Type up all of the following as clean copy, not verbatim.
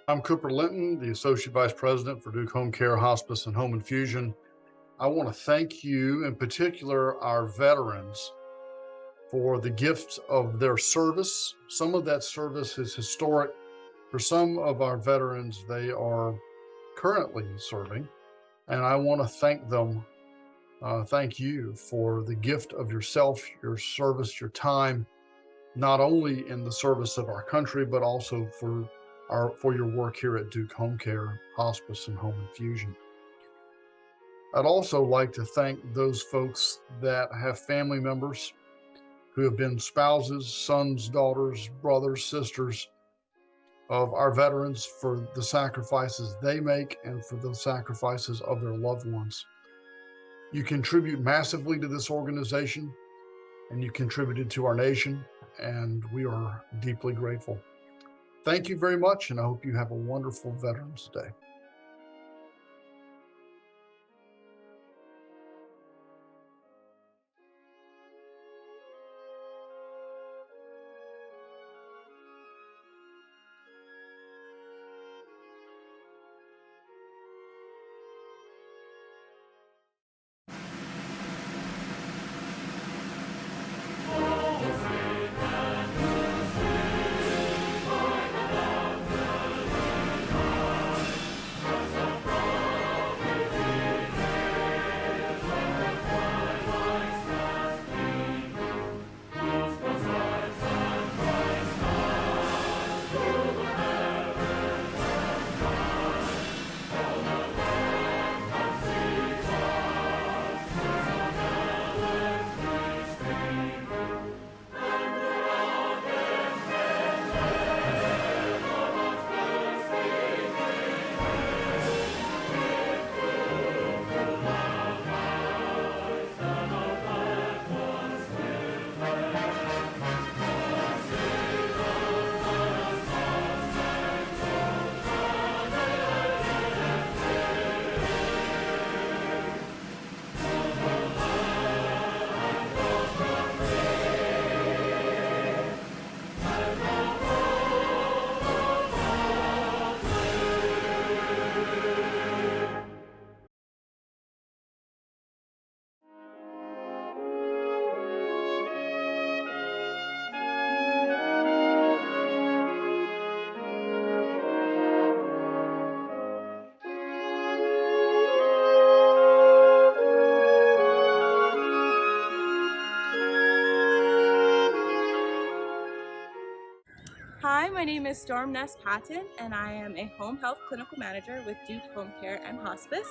I'm Cooper Linton, the Associate Vice President for Duke Home Care, Hospice, and Home Infusion. I want to thank you, in particular, our veterans, for the gift of their service. Some of that service is historic. For some of our veterans, they are currently serving, and I want to thank them. Thank you for the gift of yourself, your service, your time, not only in the service of our country, but also for your work here at Duke Home Care, Hospice, and Home Infusion. I'd also like to thank those folks that have family members who have been spouses, sons, daughters, brothers, sisters of our veterans for the sacrifices they make and for the sacrifices of their loved ones. You contribute massively to this organization and you contributed to our nation, and we are deeply grateful. Thank you very much, and I hope you have a wonderful Veterans Day. Hi, my name is Storm Ness Patton, and I am a home health clinical manager with Duke Home Care and Hospice.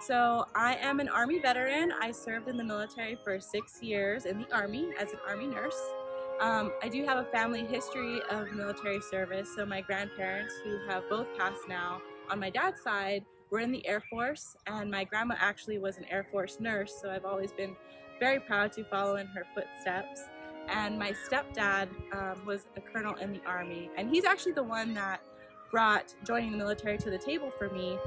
So I am an Army veteran. I served in the military for 6 years in the Army as an Army nurse. I do have a family history of military service. So my grandparents, who have both passed now on my dad's side, were in the Air Force, and my grandma actually was an Air Force nurse. So I've always been very proud to follow in her footsteps. And my stepdad was a colonel in the Army, and he's actually the one that brought joining the military to the table for me.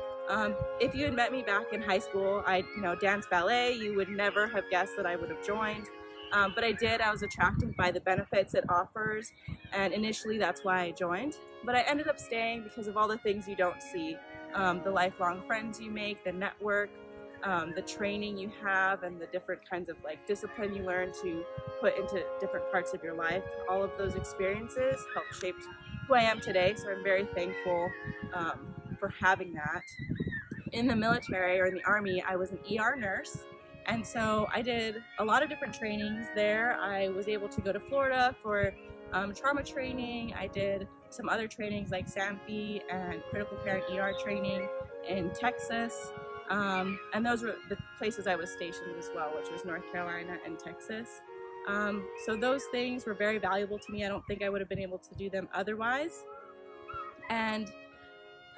If you had met me back in high school, I dance ballet, you would never have guessed that I would have joined. But I did. I was attracted by the benefits it offers, and initially that's why I joined. But I ended up staying because of all the things you don't see. The lifelong friends you make, the network, the training you have, and the different kinds of discipline you learn to put into different parts of your life. All of those experiences helped shape who I am today, so I'm very thankful for having that. In the military, or in the Army, I was an ER nurse, and so I did a lot of different trainings there. I was able to go to Florida for trauma training. I did some other trainings like SAMFI and critical care and ER training in Texas. And those were the places I was stationed as well, which was North Carolina and Texas. So those things were very valuable to me. I don't think I would have been able to do them otherwise. And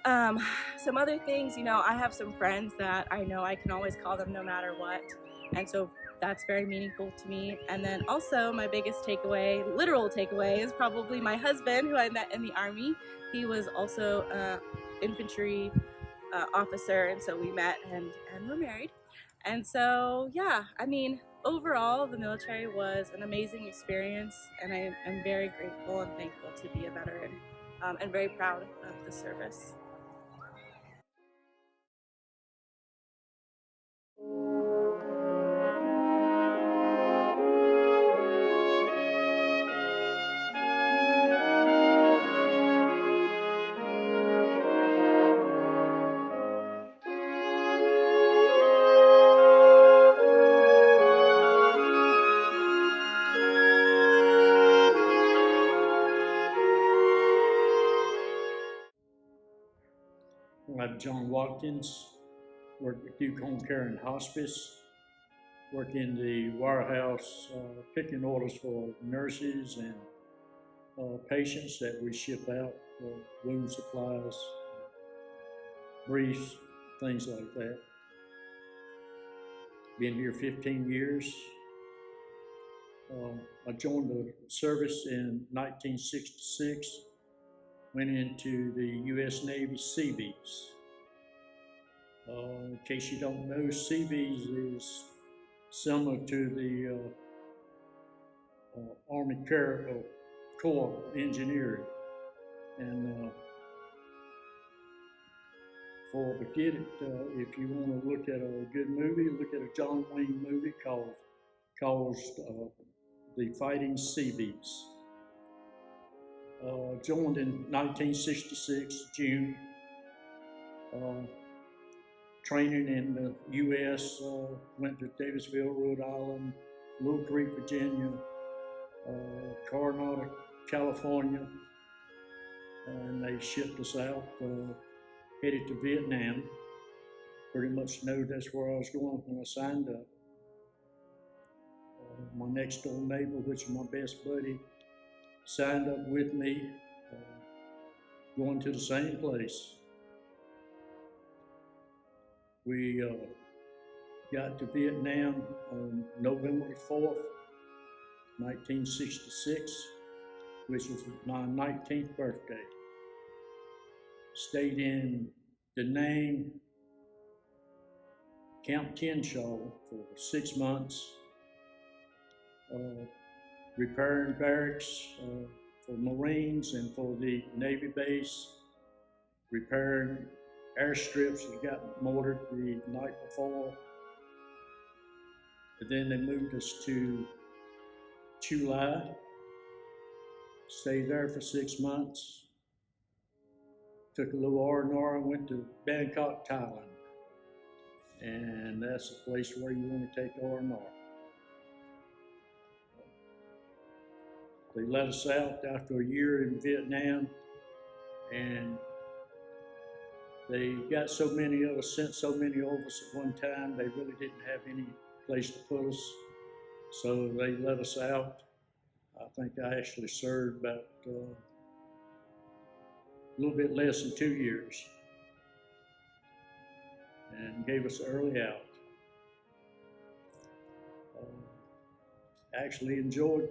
some other things, I have some friends that I know I can always call them no matter what. And so that's very meaningful to me. And then also my biggest takeaway, literal takeaway, is probably my husband, who I met in the Army. He was also an infantry officer, and so we met and we're married. And so, yeah, overall, the military was an amazing experience, and I am very grateful and thankful to be a veteran. and very proud of the service. I'm John Watkins, work at Duke Home Care and Hospice, work in the warehouse, picking orders for nurses and patients that we ship out, wound supplies, briefs, things like that. Been here 15 years. I joined the service in 1966, went into the U.S. Navy Seabees. In case you don't know, Seabees is similar to the Army Corps Engineering. And forget it, if you want to look at a good movie, look at a John Wayne movie called The Fighting Seabees. Joined in 1966, June. Training in the U.S., went to Davisville, Rhode Island, Little Creek, Virginia, Coronado, California, and they shipped us out, headed to Vietnam. Pretty much knew that's where I was going when I signed up. My next door neighbor, which is my best buddy, signed up with me, going to the same place. We got to Vietnam on November 4th, 1966, which was my 19th birthday. Stayed in Da Nang, Camp Kinshaw for 6 months, repairing barracks for Marines and for the Navy base, repairing airstrips that got mortared the night before. And then they moved us to Chu Lai, stayed there for 6 months, took a little R&R and went to Bangkok, Thailand. And that's the place where you want to take R&R. They let us out after a year in Vietnam, and they got so many of us, sent so many of us at one time, they really didn't have any place to put us. So they let us out. I think I actually served about a little bit less than 2 years, and gave us early out. Actually enjoyed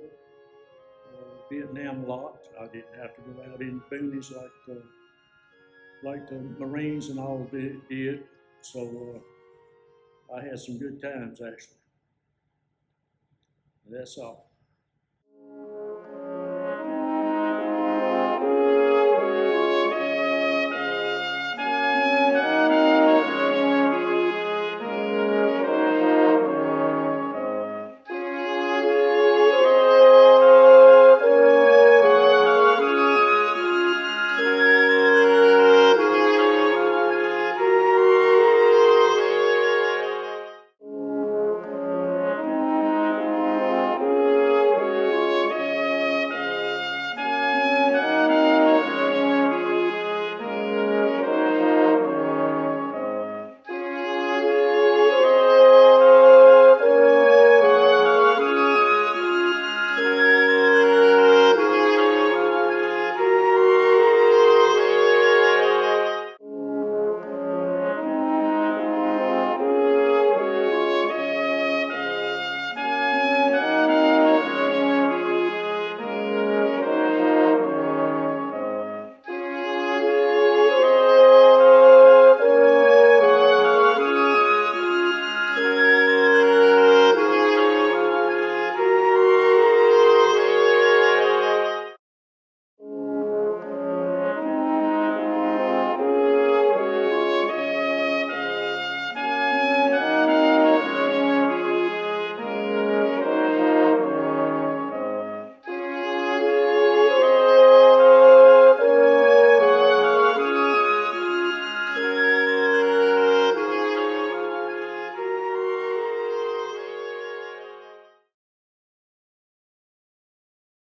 Vietnam a lot. I didn't have to go out in the boonies like the Marines and all did. So I had some good times, actually. That's all.